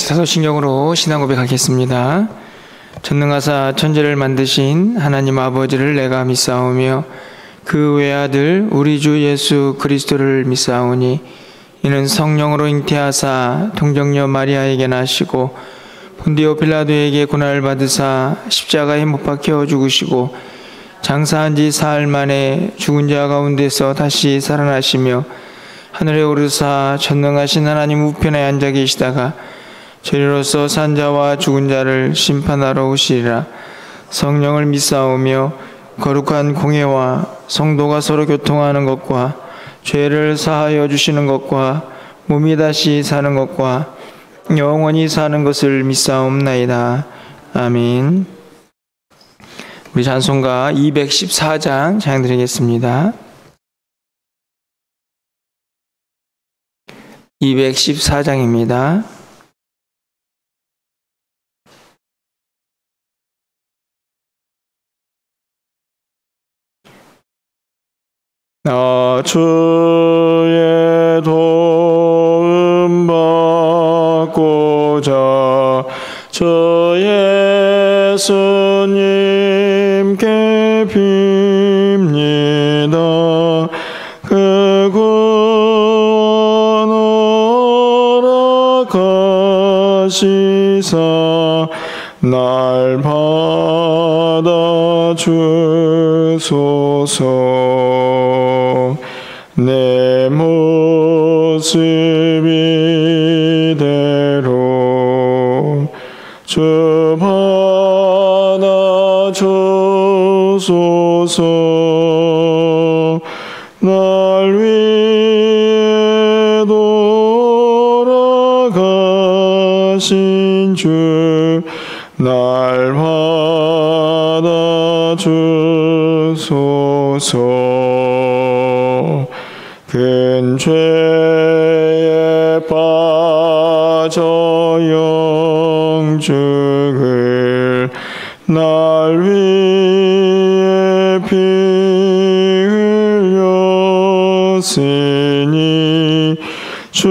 사도신경으로 신앙 고백하겠습니다. 전능하사 천지를 만드신 하나님 아버지를 내가 믿사오며 그 외아들 우리 주 예수 그리스도를 믿사오니 이는 성령으로 잉태하사 동정녀 마리아에게 나시고 본디오 빌라도에게 고난을 받으사 십자가에 못 박혀 죽으시고 장사한 지 사흘 만에 죽은 자 가운데서 다시 살아나시며 하늘에 오르사 전능하신 하나님 우편에 앉아 계시다가 저리로서 산 자와 죽은 자를 심판하러 오시리라. 성령을 믿사오며 거룩한 공회와 성도가 서로 교통하는 것과 죄를 사하여 주시는 것과 몸이 다시 사는 것과 영원히 사는 것을 믿사옵나이다. 아멘. 우리 찬송가 214장 찬양드리겠습니다. 214장입니다. 나 주의 도움 받고자 주 예수님께 빕니다. 그 구원 허락하시사 날 받아 주소서. 내 모습 이대로 주 받아 주소서. 날 위해 돌아가신 주 날 받아 주소서. 큰 죄에 빠져 영죽을 날 위해 피 흘렸으니 주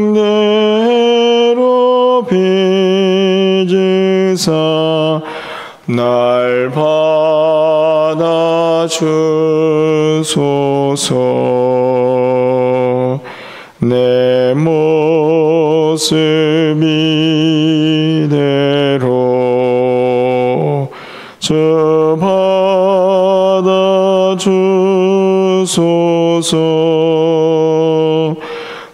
형상대로 빚으사 날 받아 주소서. 내 모습 이대로 주 받아 주소서.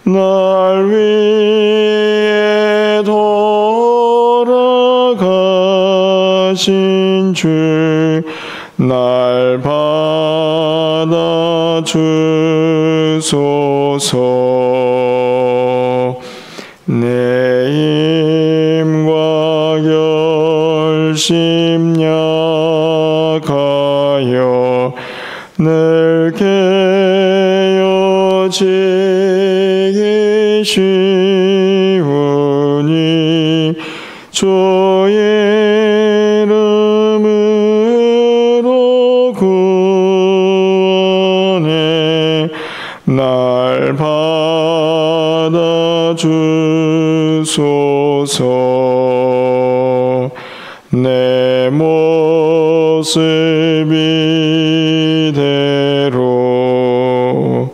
날 위해 돌아가신 주 날 받아 주소서. 내 힘과 결심 약하여 늘 깨어지기 쉬우니 주의 이름으로 구원해 날 받아 주소서. 내 모습 이대로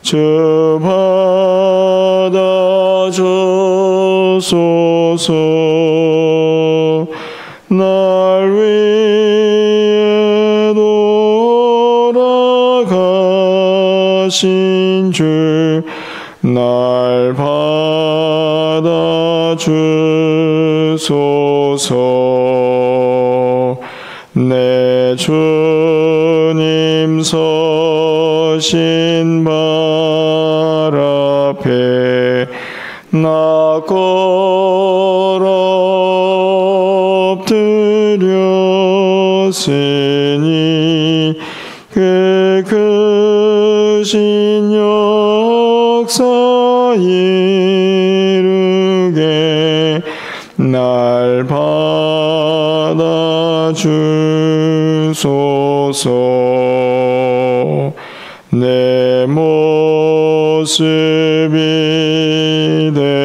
주 받아 주소서. 날 위해 돌아가신 주 날 받아 주소서. 내 주님 서신 발 앞에 나 엎드렸으니 그 크신 역사 이루게 날 받아 주소서. 내 모습 이대로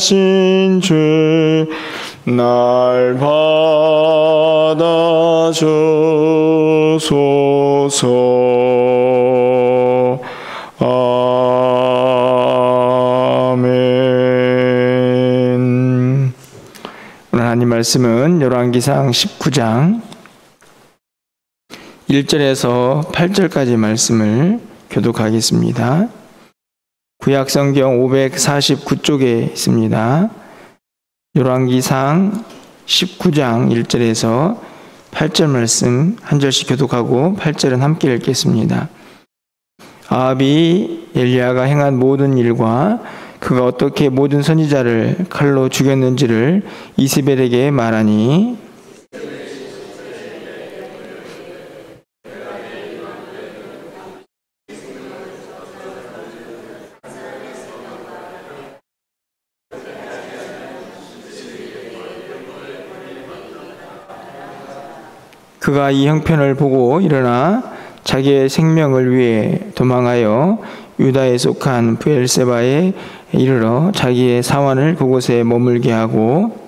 하신 주 날 받아주소서. 아멘. 오늘 하나님 말씀은 열왕기상 19장 1절에서 8절까지 말씀을 교독하겠습니다. 구약성경 549쪽에 있습니다. 열왕기상 19장 1절에서 8절 말씀 한 절씩 교독하고 8절은 함께 읽겠습니다. 아합이 엘리야가 행한 모든 일과 그가 어떻게 모든 선지자를 칼로 죽였는지를 이스벨에게 말하니 그가 이 형편을 보고 일어나 자기의 생명을 위해 도망하여 유다에 속한 브엘세바에 이르러 자기의 사환을 그곳에 머물게 하고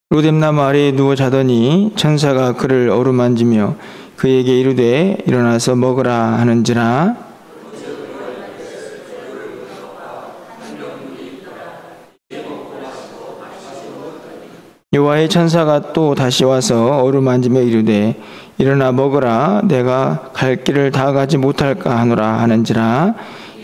로뎀나무 아래에 누워 자더니 천사가 그를 어루만지며 그에게 이르되 일어나서 먹으라 하는지라. 여호와의 천사가 또 다시 와서 어루만지며 이르되 일어나 먹으라. 내가 갈 길을 다 가지 못할까 하노라 하는지라.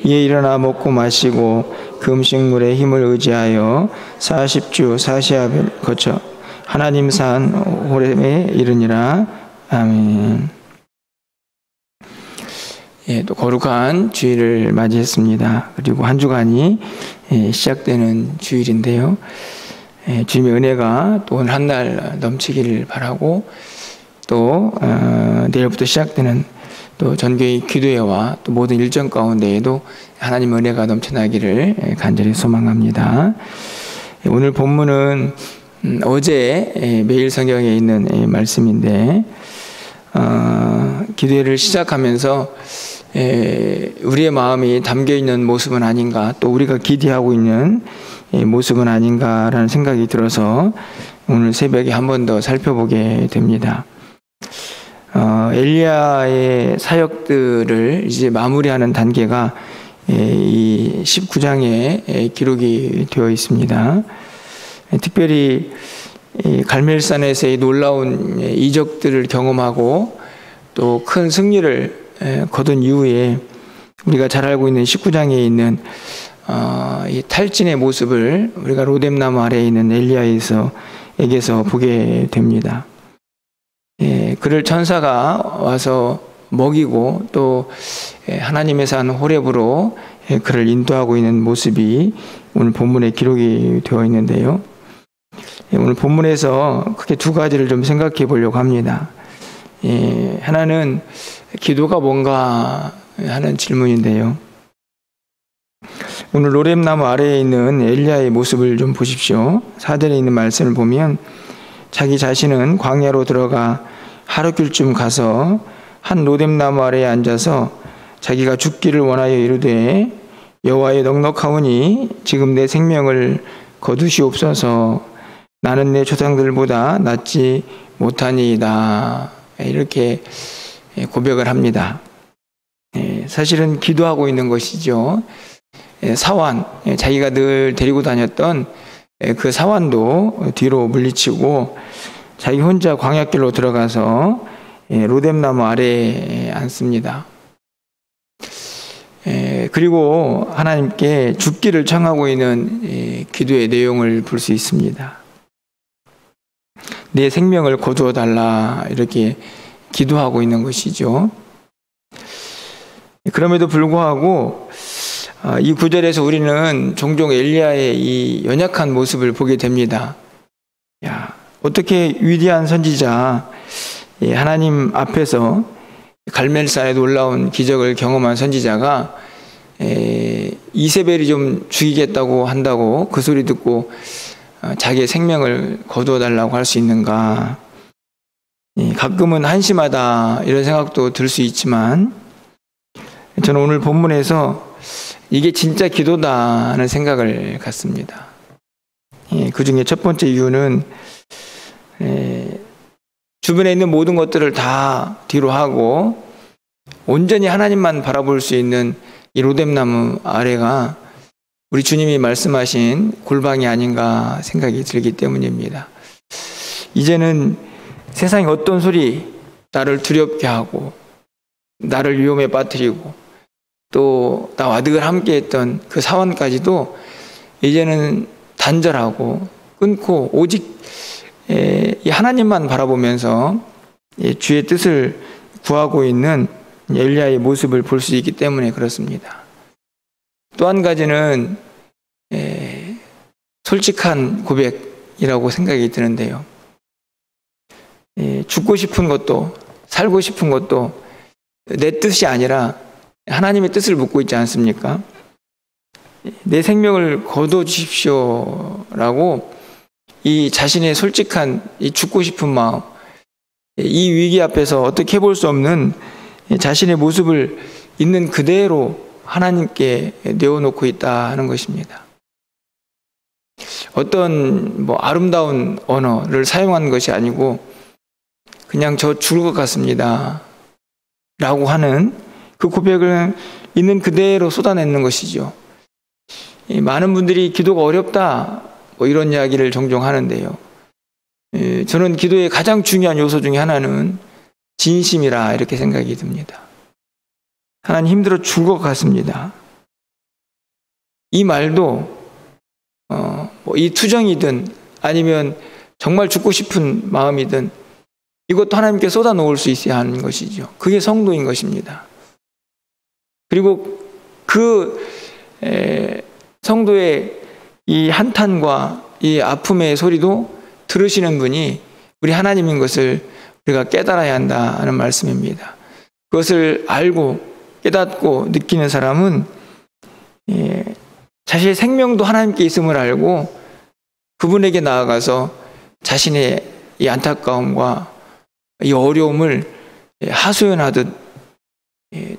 이에 일어나 먹고 마시고 그 음식물의 힘을 의지하여 40주 40야를 거쳐 하나님 산 호렙에 이르니라. 아멘. 예, 또 거룩한 주일을 맞이했습니다. 그리고 한 주간이 시작되는 주일인데요. 주님의 은혜가 또 오늘 한 날 넘치기를 바라고 또 내일부터 시작되는 또 전교의 기도회와 또 모든 일정 가운데에도 하나님 은혜가 넘쳐나기를 간절히 소망합니다. 오늘 본문은 어제 매일 성경에 있는 말씀인데 기도회를 시작하면서 우리의 마음이 담겨있는 모습은 아닌가, 또 우리가 기대하고 있는 모습은 아닌가라는 생각이 들어서 오늘 새벽에 한 번 더 살펴보게 됩니다. 엘리야의 사역들을 이제 마무리하는 단계가 이 19장에 기록이 되어 있습니다. 특별히 갈멜산에서의 놀라운 이적들을 경험하고 또 큰 승리를 거둔 이후에 우리가 잘 알고 있는 19장에 있는 이 탈진의 모습을 우리가 로뎀나무 아래에 있는 엘리야에게서 보게 됩니다. 그를 천사가 와서 먹이고 또 하나님의 산 호렙으로 그를 인도하고 있는 모습이 오늘 본문에 기록이 되어 있는데요. 오늘 본문에서 크게 두 가지를 좀 생각해 보려고 합니다. 하나는 기도가 뭔가 하는 질문인데요. 오늘 로뎀나무 아래에 있는 엘리야의 모습을 좀 보십시오. 4절에 있는 말씀을 보면 자기 자신은 광야로 들어가 하루길쯤 가서 한 로뎀나무 아래에 앉아서 자기가 죽기를 원하여 이르되 여호와의 넉넉하오니 지금 내 생명을 거두시옵소서. 나는 내 조상들보다 낫지 못하니이다. 이렇게 고백을 합니다. 사실은 기도하고 있는 것이죠. 사환, 자기가 늘 데리고 다녔던 그 사환도 뒤로 물리치고 자기 혼자 광야길로 들어가서 로뎀나무 아래에 앉습니다. 그리고 하나님께 죽기를 청하고 있는 기도의 내용을 볼 수 있습니다. 내 생명을 거두어 달라, 이렇게 기도하고 있는 것이죠. 그럼에도 불구하고 이 구절에서 우리는 종종 엘리야의 이 연약한 모습을 보게 됩니다. 어떻게 위대한 선지자, 하나님 앞에서 갈멜산에 놀라운 기적을 경험한 선지자가 이세벨이 좀 죽이겠다고 한다고 그 소리 듣고 자기의 생명을 거두어달라고 할 수 있는가. 가끔은 한심하다 이런 생각도 들 수 있지만 저는 오늘 본문에서 이게 진짜 기도다 하는 생각을 갖습니다. 그 중에 첫 번째 이유는 주변에 있는 모든 것들을 다 뒤로 하고 온전히 하나님만 바라볼 수 있는 이 로뎀나무 아래가 우리 주님이 말씀하신 골방이 아닌가 생각이 들기 때문입니다. 이제는 세상의 어떤 소리 나를 두렵게 하고 나를 위험에 빠뜨리고 또 나와 늘 함께했던 그 사원까지도 이제는 단절하고 끊고 오직 하나님만 바라보면서 주의 뜻을 구하고 있는 엘리야의 모습을 볼 수 있기 때문에 그렇습니다. 또 한 가지는 솔직한 고백이라고 생각이 드는데요. 죽고 싶은 것도 살고 싶은 것도 내 뜻이 아니라 하나님의 뜻을 묻고 있지 않습니까? 내 생명을 거둬주십시오라고 이 자신의 솔직한 이 죽고 싶은 마음, 이 위기 앞에서 어떻게 해볼 수 없는 자신의 모습을 있는 그대로 하나님께 내어놓고 있다 하는 것입니다. 어떤 아름다운 언어를 사용한 것이 아니고 그냥 저 죽을 것 같습니다 라고 하는 그 고백을 있는 그대로 쏟아내는 것이죠. 많은 분들이 기도가 어렵다 이런 이야기를 종종 하는데요. 저는 기도의 가장 중요한 요소 중에 하나는 진심이라 이렇게 생각이 듭니다. 하나님 힘들어 죽을 것 같습니다. 이 말도 이 투정이든 아니면 정말 죽고 싶은 마음이든 이것도 하나님께 쏟아 놓을 수 있어야 하는 것이죠. 그게 성도인 것입니다. 그리고 그 성도의 이 한탄과 이 아픔의 소리도 들으시는 분이 우리 하나님인 것을 우리가 깨달아야 한다는 말씀입니다. 그것을 알고 깨닫고 느끼는 사람은 자신의 생명도 하나님께 있음을 알고 그분에게 나아가서 자신의 이 안타까움과 이 어려움을 하소연하듯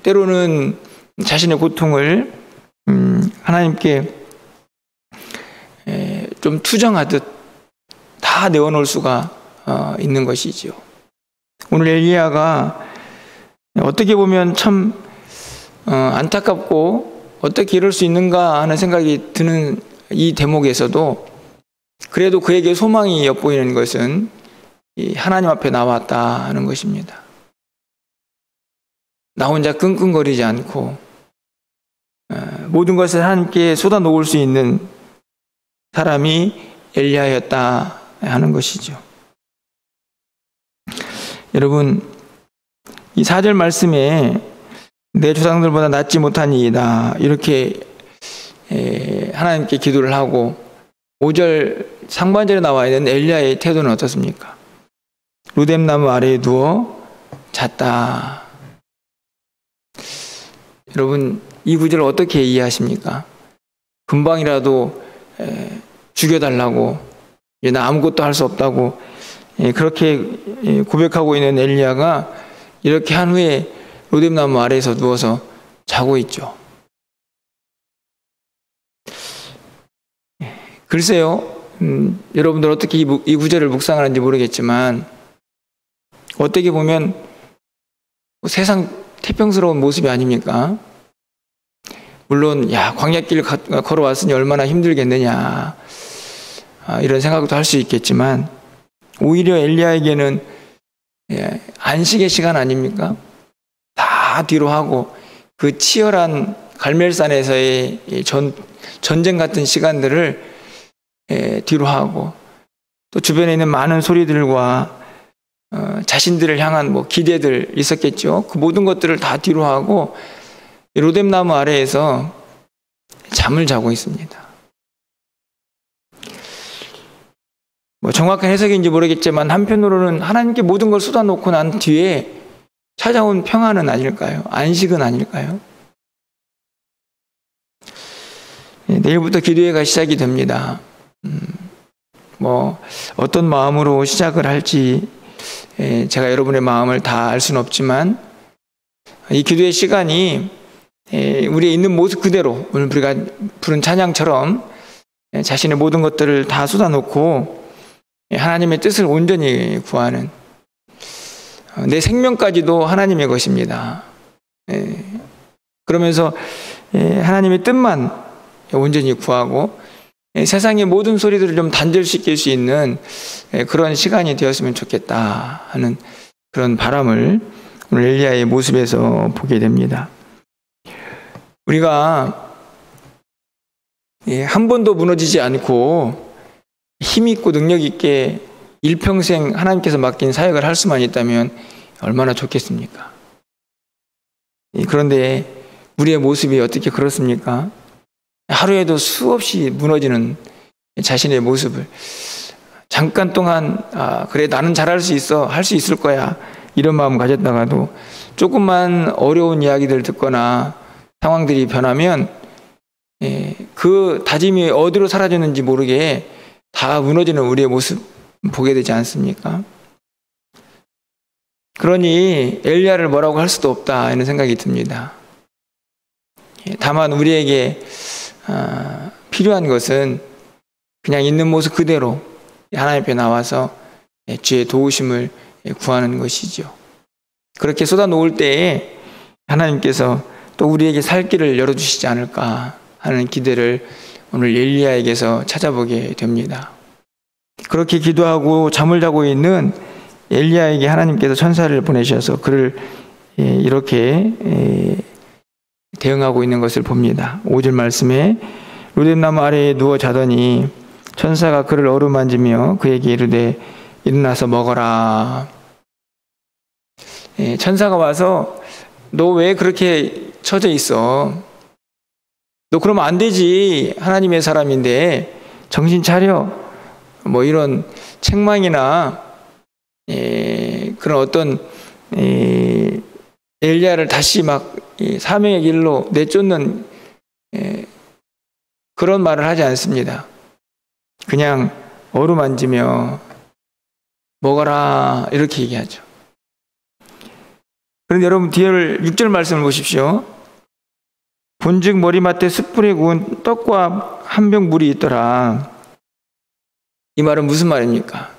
때로는 자신의 고통을 하나님께 좀 투정하듯 다 내어놓을 수가 있는 것이죠. 오늘 엘리야가 어떻게 보면 참 안타깝고 어떻게 이럴 수 있는가 하는 생각이 드는 이 대목에서도 그래도 그에게 소망이 엿보이는 것은 하나님 앞에 나왔다 하는 것입니다. 나 혼자 끙끙거리지 않고 모든 것을 하나님께 쏟아놓을 수 있는 사람이 엘리야였다 하는 것이죠. 여러분, 이 4절 말씀에 내 조상들보다 낫지 못한 이이다 이렇게 하나님께 기도를 하고 5절 상반절에 나와 있는 엘리야의 태도는 어떻습니까? 로뎀나무 아래에 누워 잤다. 여러분, 이 구절을 어떻게 이해하십니까? 금방이라도 죽여달라고, 나 아무것도 할 수 없다고 그렇게 고백하고 있는 엘리야가 이렇게 한 후에 로뎀나무 아래에서 누워서 자고 있죠. 글쎄요, 여러분들 어떻게 이 구절을 묵상하는지 모르겠지만 어떻게 보면 세상 태평스러운 모습이 아닙니까? 물론 광야길 걸어왔으니 얼마나 힘들겠느냐 이런 생각도 할 수 있겠지만 오히려 엘리야에게는 안식의 시간 아닙니까? 다 뒤로 하고 그 치열한 갈멜산에서의 전쟁 같은 시간들을 뒤로 하고 또 주변에 있는 많은 소리들과 자신들을 향한 기대들 있었겠죠. 그 모든 것들을 다 뒤로 하고 로뎀나무 아래에서 잠을 자고 있습니다. 정확한 해석인지 모르겠지만 한편으로는 하나님께 모든 걸 쏟아놓고 난 뒤에 찾아온 평안은 아닐까요? 안식은 아닐까요? 내일부터 기도회가 시작이 됩니다. 어떤 마음으로 시작을 할지 제가 여러분의 마음을 다 알 수는 없지만 이 기도의 시간이 우리의 있는 모습 그대로 오늘 우리가 부른 찬양처럼 자신의 모든 것들을 다 쏟아놓고 하나님의 뜻을 온전히 구하는, 내 생명까지도 하나님의 것입니다. 그러면서 하나님의 뜻만 온전히 구하고 세상의 모든 소리들을 좀 단절시킬 수 있는 그런 시간이 되었으면 좋겠다 하는 그런 바람을 오늘 엘리야의 모습에서 보게 됩니다. 우리가 한 번도 무너지지 않고 힘있고 능력있게 일평생 하나님께서 맡긴 사역을 할 수만 있다면 얼마나 좋겠습니까? 그런데 우리의 모습이 어떻게 그렇습니까? 하루에도 수없이 무너지는 자신의 모습을 잠깐 동안 그래 나는 잘할 수 있어, 할 수 있을 거야 이런 마음 가졌다가도 조금만 어려운 이야기들 듣거나 상황들이 변하면 그 다짐이 어디로 사라졌는지 모르게 다 무너지는 우리의 모습 보게 되지 않습니까? 그러니 엘리야를 뭐라고 할 수도 없다 이런 생각이 듭니다. 다만 우리에게 필요한 것은 그냥 있는 모습 그대로 하나님 앞에 나와서 주의 도우심을 구하는 것이죠. 그렇게 쏟아놓을 때에 하나님께서 또 우리에게 살 길을 열어주시지 않을까 하는 기대를 오늘 엘리야에게서 찾아보게 됩니다. 그렇게 기도하고 잠을 자고 있는 엘리야에게 하나님께서 천사를 보내셔서 그를 이렇게 대응하고 있는 것을 봅니다. 5절 말씀에 로뎀나무 아래에 누워 자더니 천사가 그를 어루만지며 그에게 이르되 일어나서 먹어라. 천사가 와서 너 왜 그렇게 처져 있어? 너 그러면 안 되지. 하나님의 사람인데 정신 차려. 이런 책망이나 그런 어떤 엘리야를 다시 막 사명의 길로 내쫓는 그런 말을 하지 않습니다. 그냥 어루만지며 먹어라 이렇게 얘기하죠. 그런데 여러분 뒤를 6절 말씀을 보십시오. 본즉 머리맡에 숯불에 구운 떡과 한 병 물이 있더라. 이 말은 무슨 말입니까?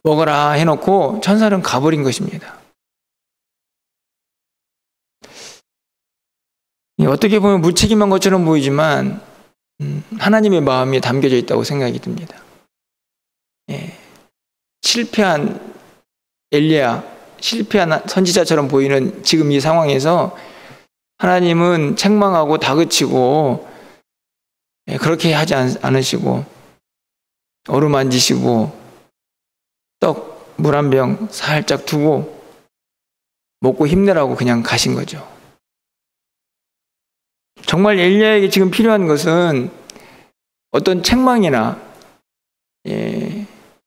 먹어라 해놓고 천사는 가버린 것입니다. 어떻게 보면 무책임한 것처럼 보이지만 하나님의 마음이 담겨져 있다고 생각이 듭니다. 실패한 엘리야, 실패한 선지자처럼 보이는 지금 이 상황에서 하나님은 책망하고 다그치고 그렇게 하지 않으시고 어루만지시고 떡 물 한 병 살짝 두고 먹고 힘내라고 그냥 가신 거죠. 정말 엘리야에게 지금 필요한 것은 어떤 책망이나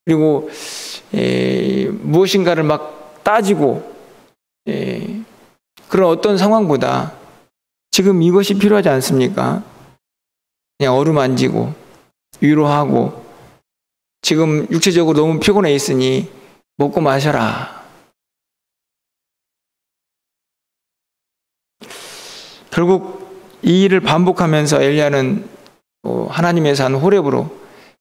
그리고 무엇인가를 막 따지고 그런 어떤 상황보다 지금 이것이 필요하지 않습니까? 그냥 어루만지고 위로하고 지금 육체적으로 너무 피곤해 있으니 먹고 마셔라. 결국 이 일을 반복하면서 엘리야는 하나님의 산 호렙으로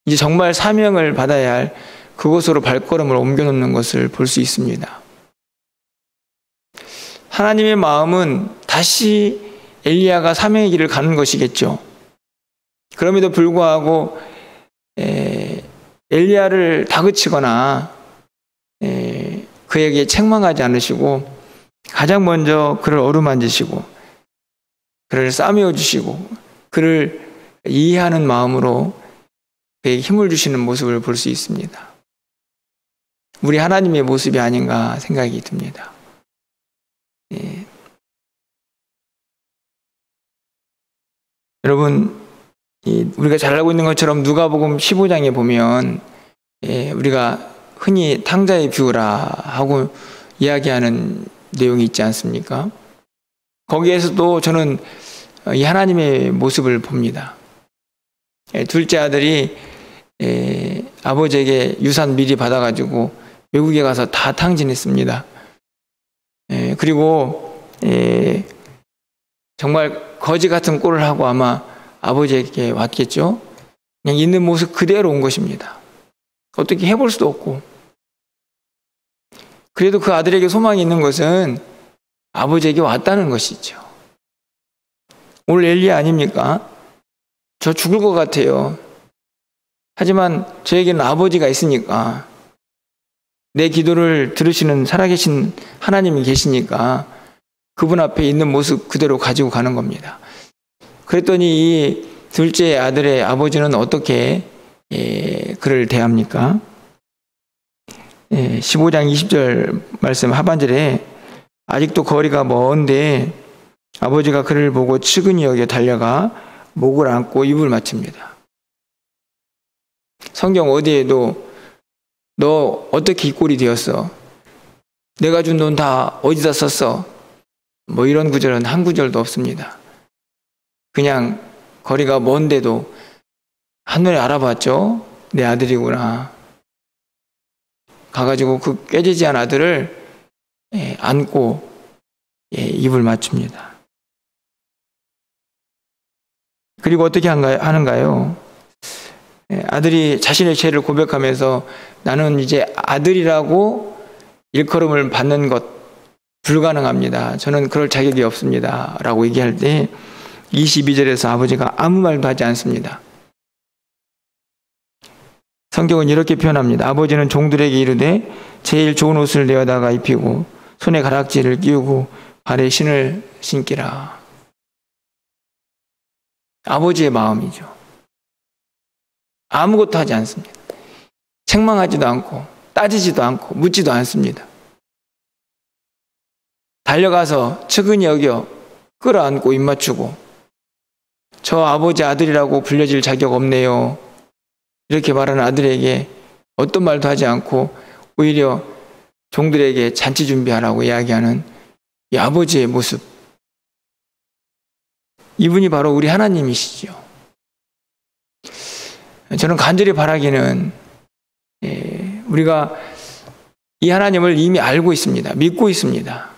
이제 정말 사명을 받아야 할 그곳으로 발걸음을 옮겨놓는 것을 볼 수 있습니다. 하나님의 마음은 다시 엘리야가 사명의 길을 가는 것이겠죠. 그럼에도 불구하고 엘리야를 다그치거나 그에게 책망하지 않으시고 가장 먼저 그를 어루만지시고 그를 싸매어 주시고 그를 이해하는 마음으로 그에게 힘을 주시는 모습을 볼 수 있습니다. 우리 하나님의 모습이 아닌가 생각이 듭니다. 여러분, 우리가 잘 알고 있는 것처럼 누가복음 15장에 보면 우리가 흔히 탕자의 비유라 하고 이야기하는 내용이 있지 않습니까? 거기에서도 저는 이 하나님의 모습을 봅니다. 둘째 아들이 아버지에게 유산 미리 받아가지고 외국에 가서 다 탕진했습니다. 그리고 정말 거지 같은 꼴을 하고 아마 아버지에게 왔겠죠. 그냥 있는 모습 그대로 온 것입니다. 어떻게 해볼 수도 없고. 그래도 그 아들에게 소망이 있는 것은 아버지에게 왔다는 것이죠. 오늘 엘리야 아닙니까? 저 죽을 것 같아요. 하지만 저에게는 아버지가 있으니까, 내 기도를 들으시는 살아계신 하나님이 계시니까 그분 앞에 있는 모습 그대로 가지고 가는 겁니다. 그랬더니 이 둘째 아들의 아버지는 어떻게 그를 대합니까? 15장 20절 말씀 하반절에 아직도 거리가 먼데 아버지가 그를 보고 측은히 여겨 달려가 목을 안고 입을 맞춥니다. 성경 어디에도 너 어떻게 이 꼴이 되었어? 내가 준 돈 다 어디다 썼어? 뭐 이런 구절은 한 구절도 없습니다. 그냥 거리가 먼데도 한눈에 알아봤죠. 내 아들이구나. 가가지고 그 꾀지지한 아들을 안고 입을 맞춥니다. 그리고 어떻게 하는가요? 아들이 자신의 죄를 고백하면서 나는 이제 아들이라고 일컬음을 받는 것 불가능합니다. 저는 그럴 자격이 없습니다. 라고 얘기할 때 22절에서 아버지가 아무 말도 하지 않습니다. 성경은 이렇게 표현합니다. 아버지는 종들에게 이르되 제일 좋은 옷을 내어다가 입히고 손에 가락지를 끼우고 발에 신을 신기라. 아버지의 마음이죠. 아무것도 하지 않습니다. 책망하지도 않고 따지지도 않고 묻지도 않습니다. 달려가서 측은히 여겨 끌어안고 입 맞추고 저 아버지 아들이라고 불려질 자격 없네요. 이렇게 말하는 아들에게 어떤 말도 하지 않고 오히려 종들에게 잔치 준비하라고 이야기하는 이 아버지의 모습. 이분이 바로 우리 하나님이시죠. 저는 간절히 바라기는 우리가 이 하나님을 이미 알고 있습니다. 믿고 있습니다.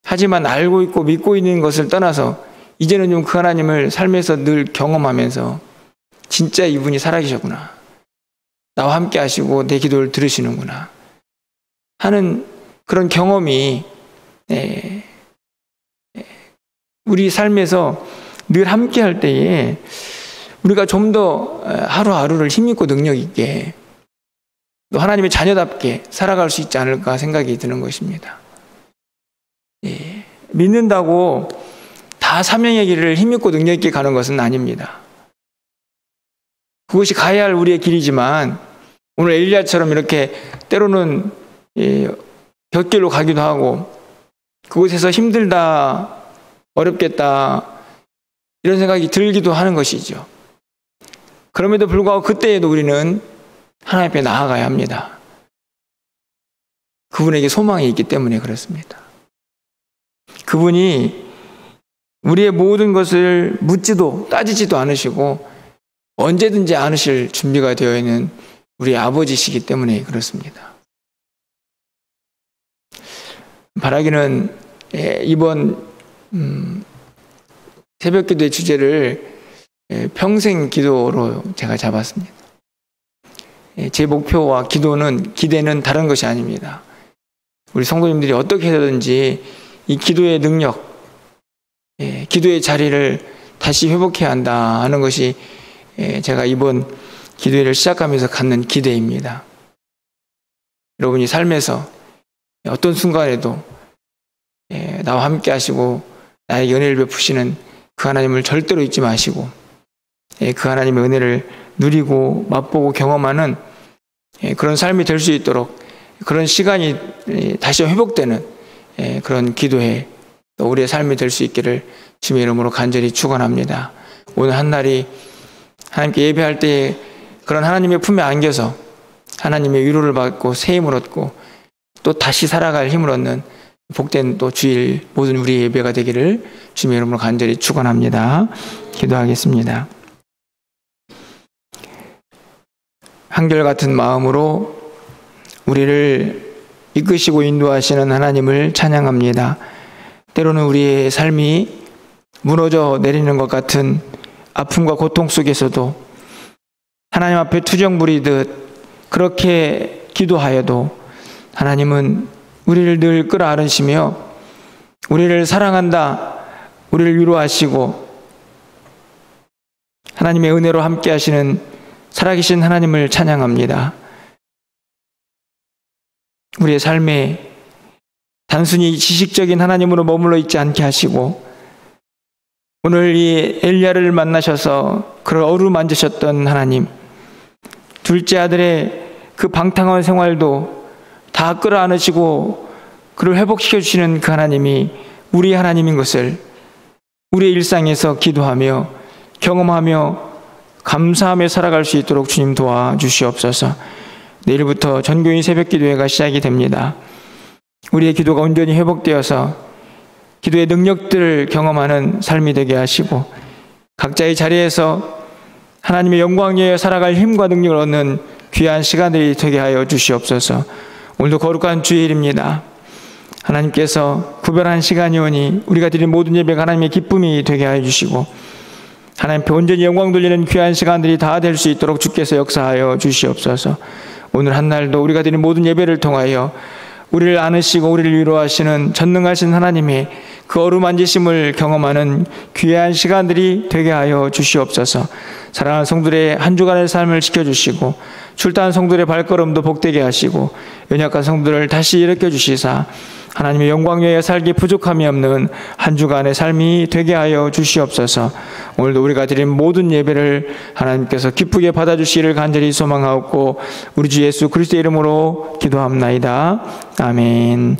하지만 알고 있고 믿고 있는 것을 떠나서 이제는 좀 그 하나님을 삶에서 늘 경험하면서 진짜 이분이 살아계셨구나. 나와 함께 하시고 내 기도를 들으시는구나 하는 그런 경험이 우리 삶에서 늘 함께 할 때에 우리가 좀 더 하루하루를 힘있고 능력 있게 또 하나님의 자녀답게 살아갈 수 있지 않을까 생각이 드는 것입니다. 믿는다고 다 사명의 길을 힘있고 능력 있게 가는 것은 아닙니다. 그것이 가야 할 우리의 길이지만 오늘 엘리야처럼 이렇게 때로는 곁길로 가기도 하고 그곳에서 힘들다, 어렵겠다 이런 생각이 들기도 하는 것이죠. 그럼에도 불구하고 그때에도 우리는 하나님 앞에 나아가야 합니다. 그분에게 소망이 있기 때문에 그렇습니다. 그분이 우리의 모든 것을 묻지도 따지지도 않으시고 언제든지 안으실 준비가 되어 있는 우리 아버지시기 때문에 그렇습니다. 바라기는 이번 새벽 기도의 주제를 평생 기도로 제가 잡았습니다. 제 목표와 기대는 다른 것이 아닙니다. 우리 성도님들이 어떻게 해서든지 이 기도의 능력, 기도의 자리를 다시 회복해야 한다 하는 것이 제가 이번 기도회를 시작하면서 갖는 기대입니다. 여러분이 삶에서 어떤 순간에도 나와 함께 하시고 나에게 은혜를 베푸시는 그 하나님을 절대로 잊지 마시고 그 하나님의 은혜를 누리고 맛보고 경험하는 그런 삶이 될 수 있도록 그런 시간이 다시 회복되는 그런 기도회 또 우리의 삶이 될 수 있기를 주님의 이름으로 간절히 축원합니다. 오늘 한 날이 하나님께 예배할 때 그런 하나님의 품에 안겨서 하나님의 위로를 받고 새 힘을 얻고 또 다시 살아갈 힘을 얻는 복된 또 주일 모든 우리 예배가 되기를 주님의 이름으로 간절히 축원합니다. 기도하겠습니다. 한결같은 마음으로 우리를 이끄시고 인도하시는 하나님을 찬양합니다. 때로는 우리의 삶이 무너져 내리는 것 같은 아픔과 고통 속에서도 하나님 앞에 투정 부리듯 그렇게 기도하여도 하나님은 우리를 늘 끌어안으시며 우리를 사랑한다, 우리를 위로하시고 하나님의 은혜로 함께 하시는 살아계신 하나님을 찬양합니다. 우리의 삶에 단순히 지식적인 하나님으로 머물러 있지 않게 하시고 오늘 이 엘리야를 만나셔서 그를 어루만지셨던 하나님, 둘째 아들의 그 방탕한 생활도 다 끌어안으시고 그를 회복시켜 주시는 그 하나님이 우리 하나님인 것을 우리의 일상에서 기도하며 경험하며 감사하며 살아갈 수 있도록 주님 도와주시옵소서. 내일부터 전교인 새벽기도회가 시작이 됩니다. 우리의 기도가 온전히 회복되어서 기도의 능력들을 경험하는 삶이 되게 하시고 각자의 자리에서 하나님의 영광 위에 살아갈 힘과 능력을 얻는 귀한 시간들이 되게 하여 주시옵소서. 오늘도 거룩한 주일입니다. 하나님께서 구별한 시간이 오니 우리가 드린 모든 예배가 하나님의 기쁨이 되게 하여 주시고 하나님께 온전히 영광 돌리는 귀한 시간들이 다 될 수 있도록 주께서 역사하여 주시옵소서. 오늘 한 날도 우리가 드린 모든 예배를 통하여 우리를 안으시고 우리를 위로하시는 전능하신 하나님의 그 어루만지심을 경험하는 귀한 시간들이 되게 하여 주시옵소서. 사랑하는 성도들의 한 주간의 삶을 지켜주시고 출타한 성도들의 발걸음도 복되게 하시고 연약한 성도들을 다시 일으켜 주시사 하나님의 영광 위에 살기 부족함이 없는 한 주간의 삶이 되게 하여 주시옵소서. 오늘도 우리가 드린 모든 예배를 하나님께서 기쁘게 받아주시기를 간절히 소망하옵고 우리 주 예수 그리스도의 이름으로 기도합나이다. 아멘.